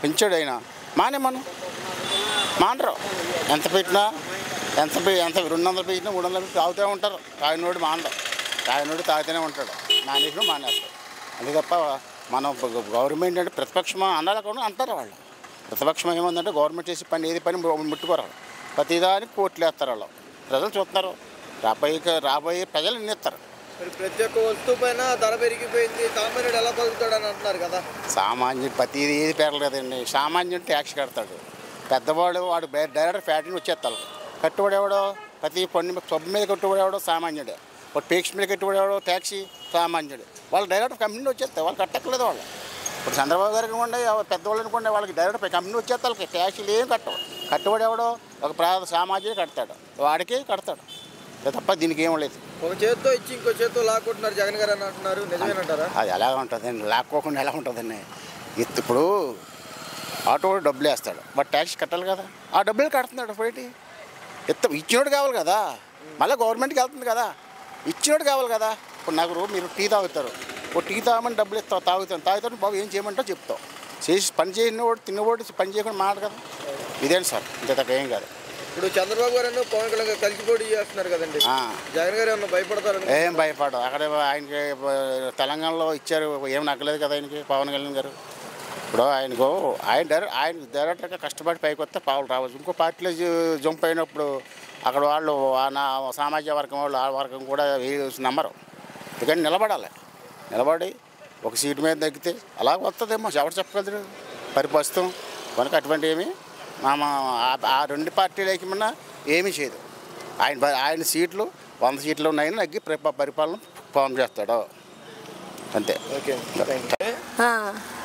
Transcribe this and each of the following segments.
పెంచాడు ఆయన మనం మానరు. ఎంత పెట్టినా ఎంత 200 పెట్టినా 300 పెట్టి తాగుతూ ఉంటారు. తాగినోడు మానరు, తాగినోడు తాగుతూనే ఉంటాడు, మానేస్తాడు. అది తప్ప మనం గవర్నమెంట్ అంటే ప్రతిపక్షం అనాలకుండా అంటారు వాళ్ళు. ప్రతిపక్షం ఏముందంటే గవర్నమెంట్ చేసే పని ఏది పని ముట్టుకోరు, ప్రతిదానికి కోట్లు వేస్తారు వాళ్ళు. ప్రజలు చూస్తున్నారు, రాబోయే ప్రజలు నిర్ణయిస్తారు. మరి ప్రతి ఒక్క వస్తువు పైన ధర పెరిగిపోయింది, సామాన్యుడు ఎలా బతుకుతాడని అంటున్నారు కదా. సామాన్యుడు ప్రతి ఏది పెరగలేదండి. సామాన్యుడు ట్యాక్స్ కడతాడు, పెద్దవాడు వాడు డైరెక్ట్ ఫ్యాక్టరీని వచ్చేస్తాడు. కట్టుబడేవాడో ప్రతి పన్ను సబ్బు మీద కట్టుబడేవాడో సామాన్యుడే, వాడు పేక్స్ మీద కట్టుబడేవాడో ట్యాక్సీ సామాన్యుడు. వాళ్ళు డైరెక్ట్ కంపెనీ వచ్చేస్తారు, వాళ్ళు కట్టట్లేదు వాళ్ళు. ఇప్పుడు చంద్రబాబు గారికి అనుకోండి, పెద్దవాళ్ళు అనుకోండి, వాళ్ళకి డైరెక్ట్ కంపెనీ వచ్చేస్తారు, వాళ్ళకి ట్యాక్సీలు ఏం కట్టవు. కట్టుబడేవాడో ఒక సామాన్యుడు కడతాడు, వాడికి కడతాడు తప్ప దీనికి ఏం లేదు. ఒక చేతితో ఇచ్చి ఇంకో చేతితో లాక్కుంటున్నారు జగన్ గారు అని అంటున్నారు, నిజమేనంటారా? అది ఎలా ఉంటుందండి, లాక్కోకుండా ఎలా ఉంటుందండి. ఇప్పుడు ఆటో డబ్బులు వేస్తాడు, వాడు ట్యాక్స్ కట్టాలి కదా, ఆ డబ్బులు కడుతున్నాడు. పోయి ఇచ్చినోడు కావాలి కదా, మళ్ళీ గవర్నమెంట్కి వెళ్తుంది కదా, ఇచ్చినోడు కావాలి కదా. ఇప్పుడు నాకు మీరు టీ తాగుతారు, ఓ టీ తాగమని డబ్బులు ఇస్తావు, తాగుతాను బాబు ఏం చేయమంటావు చెప్తావు. చేసి పని చేయనివాడు తిన్నవాడు పని చేయకుండా మాట కదా. ఇదేంటి సార్, ఇంత తగ్గ ఏం కాదు. ఇప్పుడు చంద్రబాబు గారు పవన్ కళ్యాణ్ గారు కలిసి పోటీ చేస్తున్నారు కదండి, జగన్ గారు ఏమన్నా భయపడతారు? ఏం భయపడవు. అక్కడ ఆయనకి తెలంగాణలో ఇచ్చారు, ఏం నగ్గలేదు కదా ఆయనకి పవన్ కళ్యాణ్ గారు. ఇప్పుడు ఆయన డైరెక్ట్గా కష్టపడి పైకి వస్తే పావులు రావచ్చు. ఇంకో పార్టీలో జంప్ అయినప్పుడు అక్కడ వాళ్ళు నా సామాజిక వర్గం వాళ్ళు ఆ వర్గం కూడా నమ్మరు. ఎందుకంటే నిలబడి ఒక సీటు మీద తగ్గితే అలా వస్తుందేమో ఎవరు చెప్పగలరు పరిపస్తుతం కనుక. అటువంటి ఏమి ఆ రెండు పార్టీలకి మన ఏమీ చేయదు. ఆయన సీట్లు 100 సీట్లు ఉన్నాయని నగ్గి పరిపాలన ఫామ్ చేస్తాడు అంతే. ఓకే,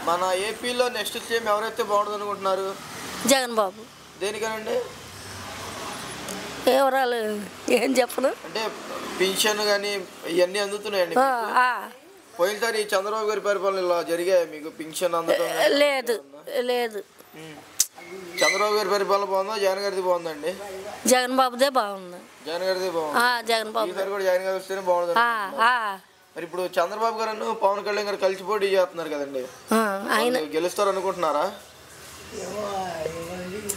మన ఏపీలో నెక్స్ట్ సీఎం ఎవరైతే బాగుంటుంది అనుకుంటున్నారు? జగన్ బాబు. దేనికనండి? ఎవరాలు ఏం చెప్పను అంటే పింఛన్ కానీ ఇవన్నీ అందుతున్నాయండి. పోయినసారి చంద్రబాబు గారి పరిపాలన ఇలా జరిగాయి మీకు పింఛన్ అందడం? లేదు. చంద్రబాబు గారి పరిపాలన బాగుందా, జగన్ గారిది బాగుందండి? జగన్ బాబుదే బాగుంది. జగన్ గారిది బాగుంది. జగన్ బాబు ఈసారి కూడా జగన్ గారు వస్తేనే బాగుంది. మరి ఇప్పుడు చంద్రబాబు గారు పవన్ కళ్యాణ్ గారు కలిసి పోటీ చేస్తున్నారు కదండి, ఆయన గెలుస్తారు అనుకుంటున్నారా?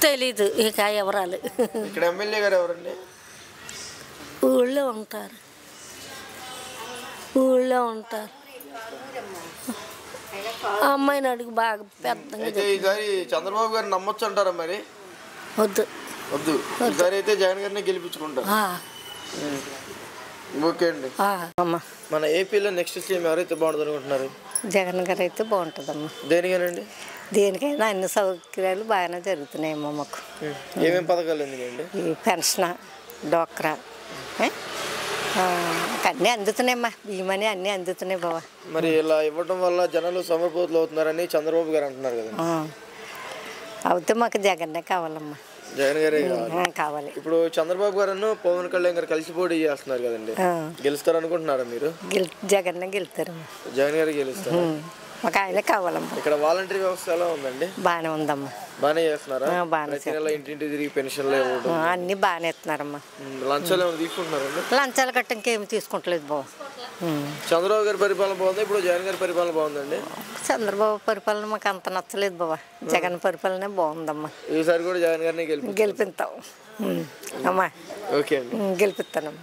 తెలీదు ఇక ఎవరాలు. ఇక్కడ ఎమ్మెల్యే గారు ఎవరండి? ఊళ్ళో ఉంటారు. అమ్మాయిని అడుగు బాగా పెద్దగా. అయితే ఈసారి చంద్రబాబు గారిని నమ్మొచ్చు అంటారా? మరి వద్దు ఈసారి అయితే జగన్ గారిని గెలిపించుకుంటారు. ఓకే అండి. మన ఏపీలో నెక్స్ట్ సీఎం ఎవరైతే బాగుంటుంది అనుకుంటున్నారు? జగన్ గారు అయితే బాగుంటుందమ్మా. దేనికేనండి? దేనికైనా అన్ని సౌకర్యాలు బాగానే జరుగుతున్నాయమ్మా మాకు. ఏమేమి పథకాలు ఎందుకండి? ఈ పెన్షన్, డోక్రా అన్నీ అందుతున్నాయమ్మా, బియ్యమని అన్నీ అందుతున్నాయి బాబా. మరి ఇలా ఇవ్వడం వల్ల జనాలు సమర్పోతులు అవుతున్నారని చంద్రబాబు గారు అంటున్నారు కదా. అవుతే మాకు జగన్నే కావాలమ్మా. జగన్ గారే కావాలి. ఇప్పుడు చంద్రబాబు గారు పవన్ కళ్యాణ్ గారు కలిసి పోటీ చేస్తున్నారు కదండి, గెలుస్తారు అనుకుంటున్నారా మీరు? జగన్నే గెలుస్తారమ్మా. జగన్ గారు గెలుస్తారు. మాకు ఆయనే కావాలమ్మా. ఇక్కడ వాలంటీర్ వ్యవస్థ ఎలా ఉందండి? బాగానే ఉందమ్మా. బాగానే చేస్తున్నారా? ప్రతి నెల ఇంటింటి తిరిగి పెన్షన్లు అన్ని బాగానే ఇస్తున్నారమ్మా. లంచాలు ఏమైనా తీసుకుంటున్నారండి? లంచాలు కట్ట ఇంకేమి తీసుకుంటలేదు బాబు. చంద్రబాబు గారి పరిపాలన బాగుంది, ఇప్పుడు జగన్ గారి పరిపాలన బాగుందండి? చంద్రబాబు పరిపాలన మాకు అంత నచ్చలేదు బాబా, జగన్ పరిపాలనే బాగుందమ్మా. ఈసారి కూడా జగన్ గారిని గెలిపిస్తాం అమ్మా. ఓకే అండి, గెలిపిస్తానమ్మా.